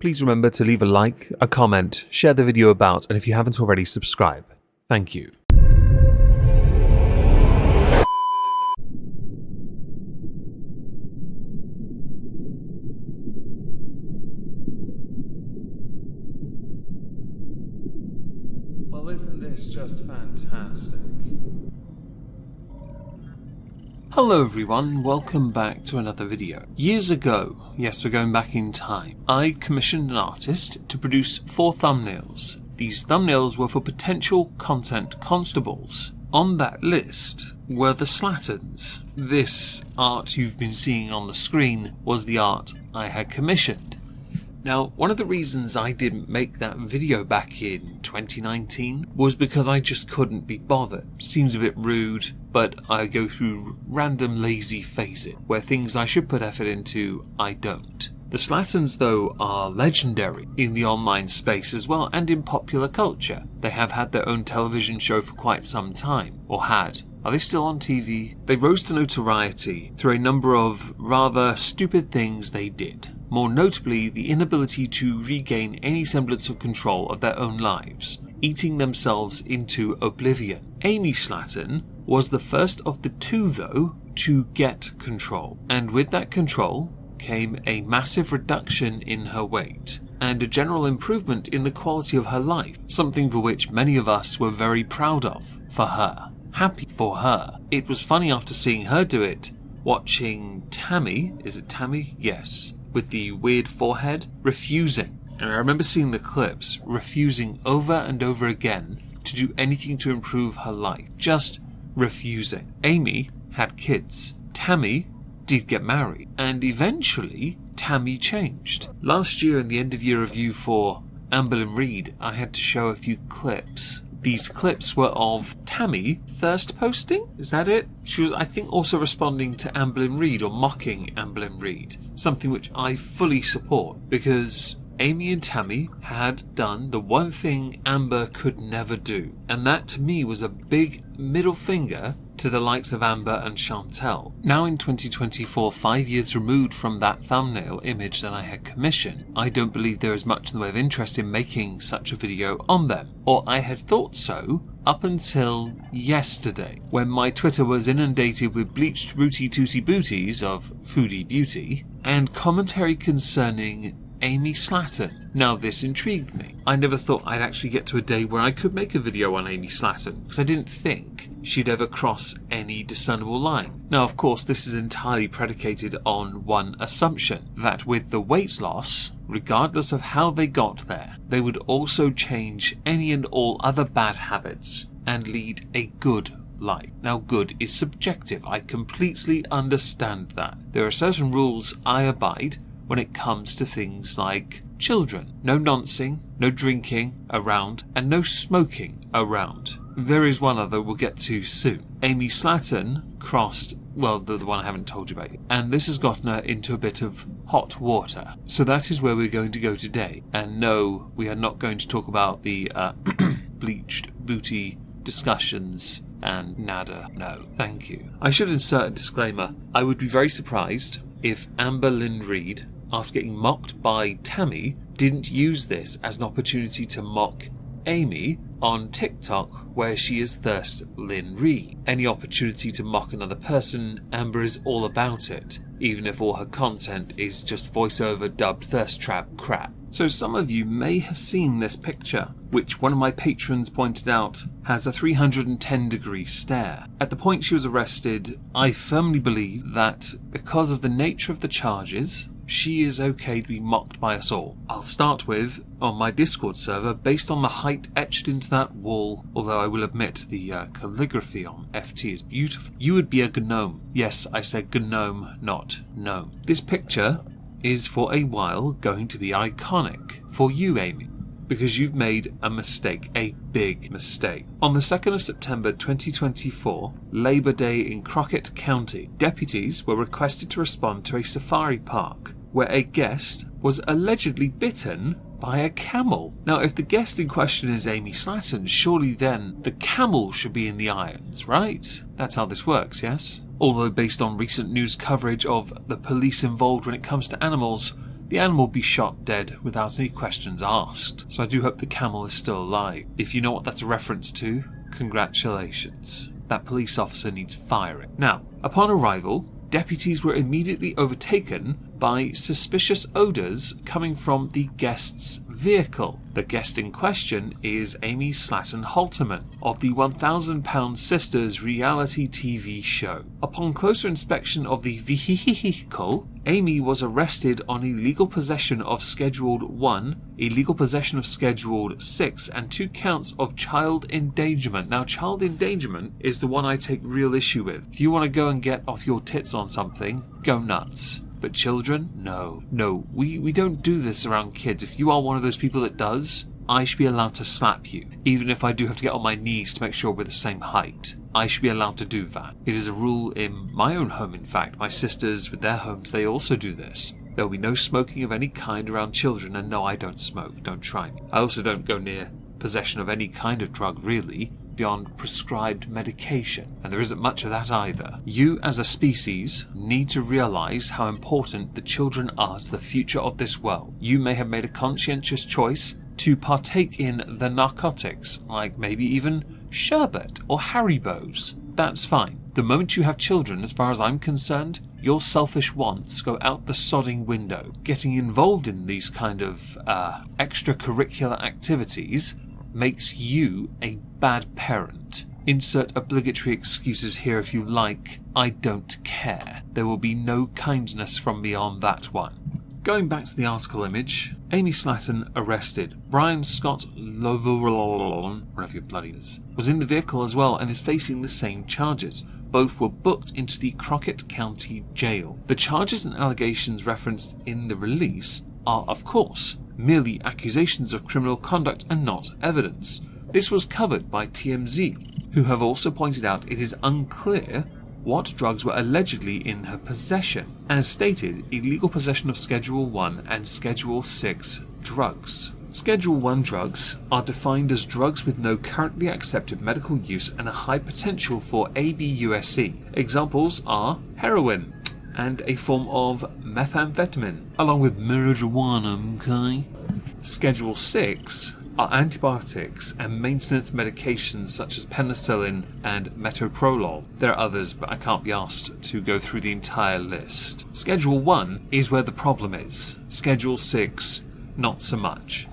please remember to leave a like, a comment, share the video about, and if you haven't already, subscribe. Thank you. Well, isn't this just fantastic? Hello everyone, welcome back to another video. Years ago, yes, we're going back in time, I commissioned an artist to produce 4 thumbnails. These thumbnails were for potential content constables. On that list were the Slatons. This art you've been seeing on the screen was the art I had commissioned. Now, one of the reasons I didn't make that video back in 2019 was because I just couldn't be bothered. Seems a bit rude, but I go through random lazy phases where things I should put effort into, I don't. The Slatons, though, are legendary in the online space as well and in popular culture. They have had their own television show for quite some time, or had. Are they still on TV? They rose to notoriety through a number of rather stupid things they did. More notably, the inability to regain any semblance of control of their own lives, eating themselves into oblivion. Amy Slaton was the first of the 2, though, to get control. And with that control came a massive reduction in her weight and a general improvement in the quality of her life, something for which many of us were very proud of for her. Happy for her. It was funny after seeing her do it, watching Tammy, is it Tammy? Yes. With the weird forehead, refusing. And I remember seeing the clips, refusing over and over again to do anything to improve her life. Just refusing. Amy had kids. Tammy did get married. And eventually, Tammy changed. Last year in the end of year review for Amberlynn Reid, I had to show a few clips. These clips were of Tammy thirst posting? Is that it? She was, I think, also responding to Amberlynn Reid or mocking Amberlynn Reid. Something which I fully support because Amy and Tammy had done the one thing Amber could never do. And that to me was a big middle finger to the likes of Amber and Chantel. Now in 2024, 5 years removed from that thumbnail image that I had commissioned, I don't believe there is much in the way of interest in making such a video on them. Or I had thought so up until yesterday, when my Twitter was inundated with bleached rooty tooty booties of foodie beauty and commentary concerning Amy Slaton. Now this intrigued me. I never thought I'd actually get to a day where I could make a video on Amy Slaton, because I didn't think she'd ever cross any discernible line. Now of course this is entirely predicated on one assumption, that with the weight loss, regardless of how they got there, they would also change any and all other bad habits and lead a good life. Now good is subjective, I completely understand that. There are certain rules I abide when it comes to things like children. No noncing, no drinking around, and no smoking around. There is one other we'll get to soon. Amy Slaton crossed, well, the one I haven't told you about yet, and this has gotten her into a bit of hot water. So that is where we're going to go today. And no, we are not going to talk about the bleached booty discussions and nada. No, thank you. I should insert a disclaimer. I would be very surprised if Amberlynn Reid, after getting mocked by Tammy, didn't use this as an opportunity to mock Amy on TikTok, where she is Thirstlyn Reid. Any opportunity to mock another person, Amber is all about it, even if all her content is just voiceover dubbed thirst trap crap. So some of you may have seen this picture, which one of my patrons pointed out has a 310-degree stare. At the point she was arrested, I firmly believe that because of the nature of the charges, she is okay to be mocked by us all. I'll start with, on my Discord server, based on the height etched into that wall, although I will admit the calligraphy on FT is beautiful. You would be a gnome. Yes, I said gnome, not gnome. This picture is for a while going to be iconic for you, Amy, because you've made a mistake, a big mistake. On the 2nd of September 2024, Labor Day in Crockett County, deputies were requested to respond to a safari park where a guest was allegedly bitten by a camel. Now, if the guest in question is Amy Slaton, surely then the camel should be in the irons, right? That's how this works, yes? Although based on recent news coverage of the police involved when it comes to animals, the animal be shot dead without any questions asked. So I do hope the camel is still alive. If you know what that's a reference to, congratulations. That police officer needs firing. Now, upon arrival, deputies were immediately overtaken by suspicious odours coming from the guest's vehicle. The guest in question is Amy Slaton Halterman of the £1,000 Sisters reality TV show. Upon closer inspection of the vehicle, Amy was arrested on illegal possession of Scheduled 1, illegal possession of Scheduled 6, and 2 counts of child endangerment. Now, child endangerment is the one I take real issue with. If you want to go and get off your tits on something, go nuts. But children? No. No, we don't do this around kids. If you are one of those people that does, I should be allowed to slap you. Even if I do have to get on my knees to make sure we're the same height. I should be allowed to do that. It is a rule in my own home, in fact. My sisters, with their homes, they also do this. There will be no smoking of any kind around children, and no, I don't smoke. Don't try me. I also don't go near possession of any kind of drug, really, beyond prescribed medication, and there isn't much of that either. You, as a species, need to realise how important the children are to the future of this world. You may have made a conscientious choice to partake in the narcotics, like maybe even sherbet or Haribos. That's fine. The moment you have children, as far as I'm concerned, your selfish wants go out the sodding window. Getting involved in these kind of extracurricular activities makes you a bad parent. Insert obligatory excuses here if you like. I don't care. There will be no kindness from me on that one. Going back to the article image, Amy Slaton arrested. Brian Scott Loveron, whatever your bloody is, was in the vehicle as well and is facing the same charges. Both were booked into the Crockett County Jail. The charges and allegations referenced in the release are, of course, merely accusations of criminal conduct and not evidence. This was covered by TMZ, who have also pointed out it is unclear what drugs were allegedly in her possession. As stated, illegal possession of Schedule 1 and Schedule 6 drugs. Schedule 1 drugs are defined as drugs with no currently accepted medical use and a high potential for ABUSE. Examples are heroin and a form of methamphetamine, along with marijuana, okay? Schedule 6 are antibiotics and maintenance medications such as penicillin and metoprolol. There are others, but I can't be asked to go through the entire list. Schedule 1 is where the problem is. Schedule 6, not so much.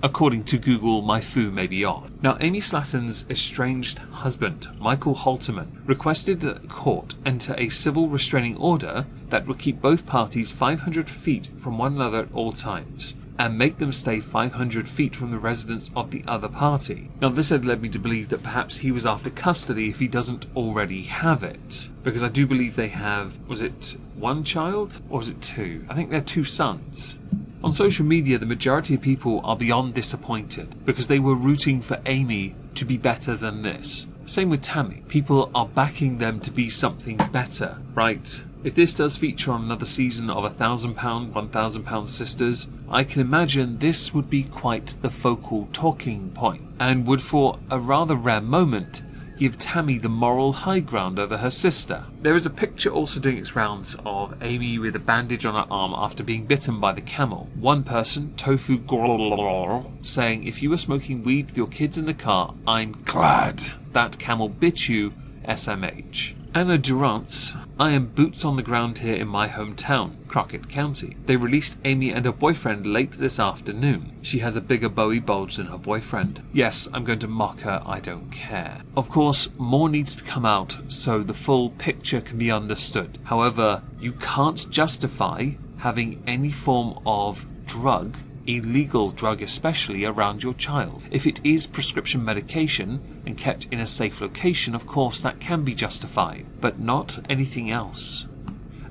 According to Google, my foo may be off. Now, Amy Slaton's estranged husband, Michael Halterman, requested that the court enter a civil restraining order that would keep both parties 500 feet from one another at all times, and make them stay 500 feet from the residence of the other party. Now, this had led me to believe that perhaps he was after custody if he doesn't already have it, because I do believe they have, was it 1 child, or was it 2? I think they're 2 sons. On social media, the majority of people are beyond disappointed because they were rooting for Amy to be better than this. Same with Tammy. People are backing them to be something better, right? If this does feature on another season of £1,000, £1,000 Sisters, I can imagine this would be quite the focal talking point, and would, for a rather rare moment, give Tammy the moral high ground over her sister. There is a picture also doing its rounds of Amy with a bandage on her arm after being bitten by the camel. One person, Tofu Gorlor, saying, "If you were smoking weed with your kids in the car, I'm glad that camel bit you, SMH." Anna Durant's, "I am boots on the ground here in my hometown, Crockett County. They released Amy and her boyfriend late this afternoon. She has a bigger Bowie bulge than her boyfriend. Yes, I'm going to mock her, I don't care." Of course, more needs to come out so the full picture can be understood. However, you can't justify having any form of drug, illegal drug especially, around your child. If it is prescription medication and kept in a safe location, of course that can be justified, but not anything else.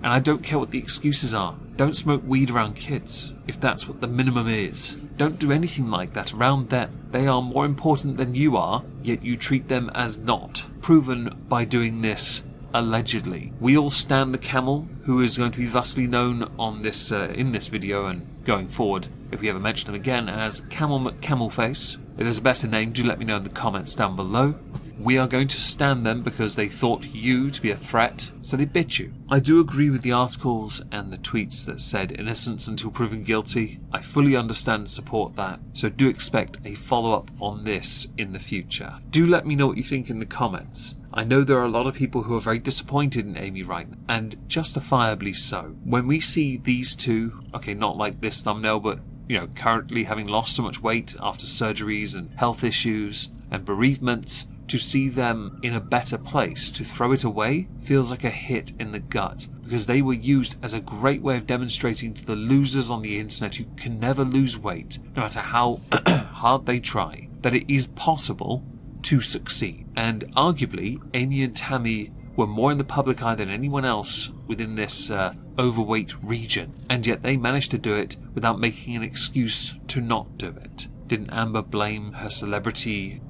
And I don't care what the excuses are. Don't smoke weed around kids, if that's what the minimum is. Don't do anything like that around them. They are more important than you are, yet you treat them as not. Proven by doing this allegedly. We all stand the camel, who is going to be thusly known on this in this video and going forward, if we ever mention him again, as Camel McCamelface. If there's a better name, do let me know in the comments down below. We are going to stand them because they thought you to be a threat, so they bit you. I do agree with the articles and the tweets that said innocence until proven guilty. I fully understand and support that, so do expect a follow-up on this in the future. Do let me know what you think in the comments. I know there are a lot of people who are very disappointed in Amy right now, and justifiably so. When we see these two, okay, not like this thumbnail, but you know, currently having lost so much weight after surgeries and health issues and bereavements, to see them in a better place, to throw it away, feels like a hit in the gut, because they were used as a great way of demonstrating to the losers on the internet who can never lose weight, no matter how hard they try, that it is possible to succeed. And arguably, Amy and Tammy were more in the public eye than anyone else within this overweight region, and yet they managed to do it without making an excuse to not do it. Didn't Amber blame her celebrity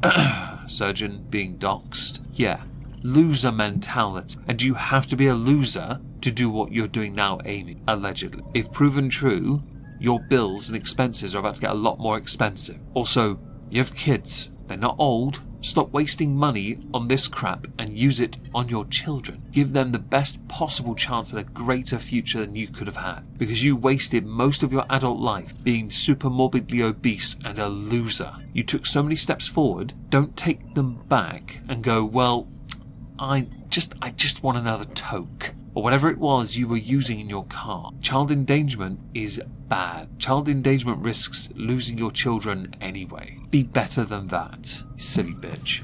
surgeon being doxxed? Yeah, loser mentality. And you have to be a loser to do what you're doing now, Amy, allegedly. If proven true, your bills and expenses are about to get a lot more expensive. Also, you have kids. They're not old. Stop wasting money on this crap and use it on your children. Give them the best possible chance at a greater future than you could have had. Because you wasted most of your adult life being super morbidly obese and a loser. You took so many steps forward, don't take them back and go, well, I just want another toke. Or whatever it was you were using in your car. Child endangerment is bad. Child endangerment risks losing your children anyway. Be better than that, you silly bitch.